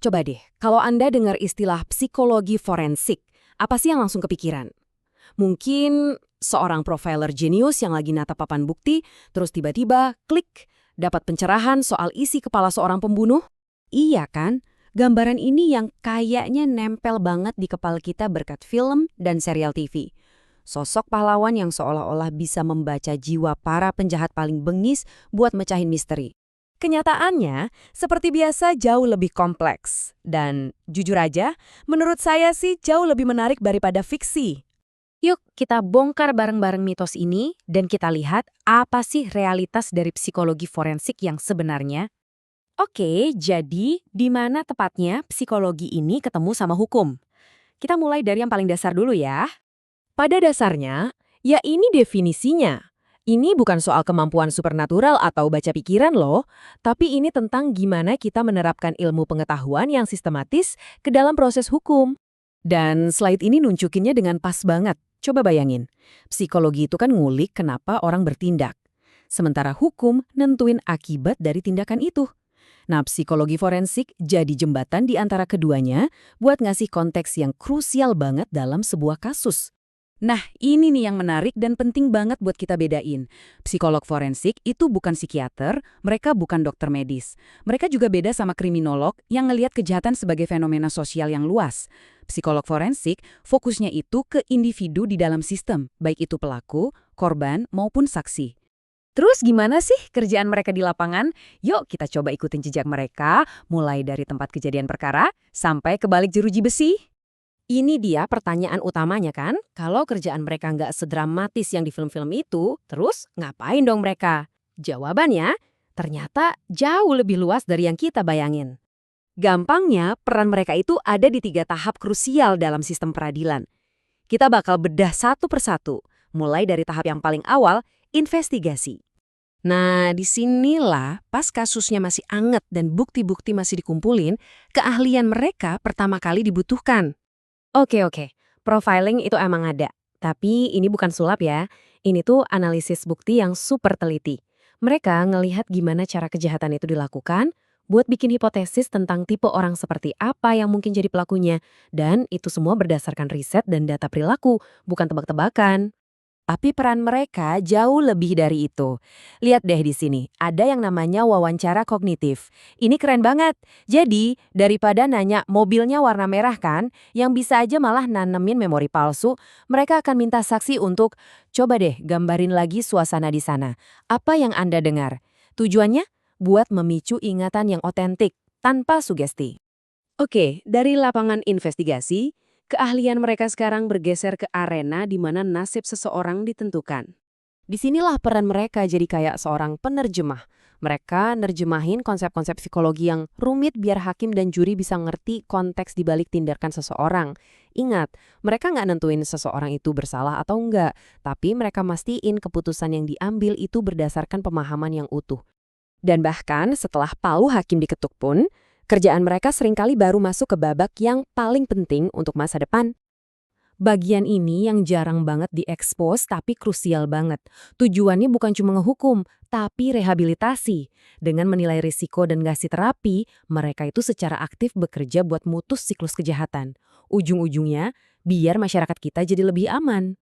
Coba deh, kalau Anda dengar istilah psikologi forensik, apa sih yang langsung kepikiran? Mungkin seorang profiler jenius yang lagi nata papan bukti, terus tiba-tiba klik, dapat pencerahan soal isi kepala seorang pembunuh? Iya kan? Gambaran ini yang kayaknya nempel banget di kepala kita berkat film dan serial TV. Sosok pahlawan yang seolah-olah bisa membaca jiwa para penjahat paling bengis buat mecahin misteri. Kenyataannya, seperti biasa jauh lebih kompleks. Dan jujur aja, menurut saya sih jauh lebih menarik daripada fiksi. Yuk kita bongkar bareng-bareng mitos ini dan kita lihat apa sih realitas dari psikologi forensik yang sebenarnya. Oke, jadi di mana tepatnya psikologi ini ketemu sama hukum? Kita mulai dari yang paling dasar dulu ya. Pada dasarnya, ya ini definisinya. Ini bukan soal kemampuan supernatural atau baca pikiran loh, tapi ini tentang gimana kita menerapkan ilmu pengetahuan yang sistematis ke dalam proses hukum. Dan slide ini nunjukinnya dengan pas banget. Coba bayangin, psikologi itu kan ngulik kenapa orang bertindak. Sementara hukum nentuin akibat dari tindakan itu. Nah, psikologi forensik jadi jembatan di antara keduanya buat ngasih konteks yang krusial banget dalam sebuah kasus. Nah, ini nih yang menarik dan penting banget buat kita bedain. Psikolog forensik itu bukan psikiater, mereka bukan dokter medis. Mereka juga beda sama kriminolog yang ngelihat kejahatan sebagai fenomena sosial yang luas. Psikolog forensik fokusnya itu ke individu di dalam sistem, baik itu pelaku, korban, maupun saksi. Terus gimana sih kerjaan mereka di lapangan? Yuk kita coba ikutin jejak mereka, mulai dari tempat kejadian perkara sampai ke balik jeruji besi. Ini dia pertanyaan utamanya kan, kalau kerjaan mereka nggak sedramatis yang di film-film itu, terus ngapain dong mereka? Jawabannya, ternyata jauh lebih luas dari yang kita bayangin. Gampangnya, peran mereka itu ada di 3 tahap krusial dalam sistem peradilan. Kita bakal bedah satu persatu, mulai dari tahap yang paling awal, investigasi. Nah, disinilah pas kasusnya masih anget dan bukti-bukti masih dikumpulin, keahlian mereka pertama kali dibutuhkan. Oke, profiling itu emang ada. Tapi ini bukan sulap ya. Ini tuh analisis bukti yang super teliti. Mereka ngelihat gimana cara kejahatan itu dilakukan, buat bikin hipotesis tentang tipe orang seperti apa yang mungkin jadi pelakunya. Dan itu semua berdasarkan riset dan data perilaku, bukan tebak-tebakan. Tapi peran mereka jauh lebih dari itu. Lihat deh di sini, ada yang namanya wawancara kognitif. Ini keren banget. Jadi, daripada nanya mobilnya warna merah kan, yang bisa aja malah nanemin memori palsu, mereka akan minta saksi untuk, coba deh gambarin lagi suasana di sana. Apa yang Anda dengar? Tujuannya? Buat memicu ingatan yang otentik, tanpa sugesti. Oke, dari lapangan investigasi, keahlian mereka sekarang bergeser ke arena di mana nasib seseorang ditentukan. Disinilah peran mereka jadi kayak seorang penerjemah. Mereka nerjemahin konsep-konsep psikologi yang rumit biar hakim dan juri bisa ngerti konteks dibalik tindakan seseorang. Ingat, mereka nggak nentuin seseorang itu bersalah atau enggak, tapi mereka mastiin keputusan yang diambil itu berdasarkan pemahaman yang utuh. Dan bahkan setelah palu hakim diketuk pun, kerjaan mereka seringkali baru masuk ke babak yang paling penting untuk masa depan. Bagian ini yang jarang banget diekspos tapi krusial banget. Tujuannya bukan cuma ngehukum, tapi rehabilitasi. Dengan menilai risiko dan ngasih terapi, mereka itu secara aktif bekerja buat mutus siklus kejahatan. Ujung-ujungnya, biar masyarakat kita jadi lebih aman.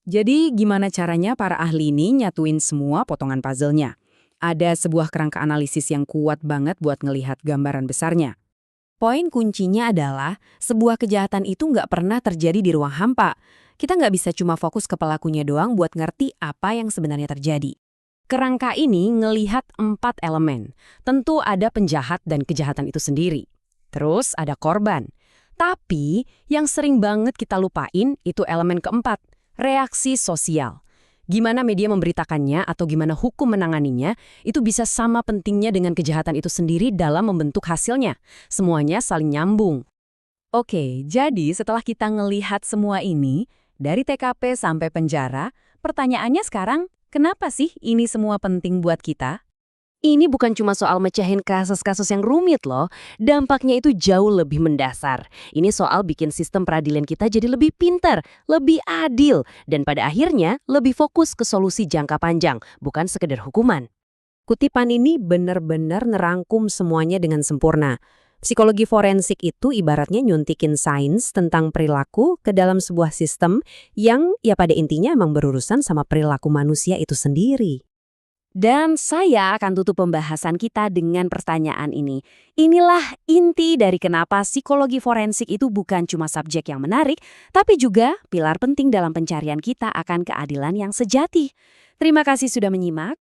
Jadi gimana caranya para ahli ini nyatuin semua potongan puzzle-nya? Ada sebuah kerangka analisis yang kuat banget buat ngelihat gambaran besarnya. Poin kuncinya adalah sebuah kejahatan itu nggak pernah terjadi di ruang hampa. Kita nggak bisa cuma fokus ke pelakunya doang buat ngerti apa yang sebenarnya terjadi. Kerangka ini ngelihat 4 elemen. Tentu ada penjahat dan kejahatan itu sendiri. Terus ada korban. Tapi yang sering banget kita lupain itu elemen keempat, reaksi sosial. Gimana media memberitakannya atau gimana hukum menanganinya, itu bisa sama pentingnya dengan kejahatan itu sendiri dalam membentuk hasilnya. Semuanya saling nyambung. Oke, jadi setelah kita ngelihat semua ini, dari TKP sampai penjara, pertanyaannya sekarang, kenapa sih ini semua penting buat kita? Ini bukan cuma soal mecahin kasus-kasus yang rumit loh, dampaknya itu jauh lebih mendasar. Ini soal bikin sistem peradilan kita jadi lebih pintar, lebih adil, dan pada akhirnya lebih fokus ke solusi jangka panjang, bukan sekedar hukuman. Kutipan ini benar-benar ngerangkum semuanya dengan sempurna. Psikologi forensik itu ibaratnya nyuntikin sains tentang perilaku ke dalam sebuah sistem yang ya pada intinya emang berurusan sama perilaku manusia itu sendiri. Dan saya akan tutup pembahasan kita dengan pertanyaan ini. Inilah inti dari kenapa psikologi forensik itu bukan cuma subjek yang menarik, tapi juga pilar penting dalam pencarian kita akan keadilan yang sejati. Terima kasih sudah menyimak.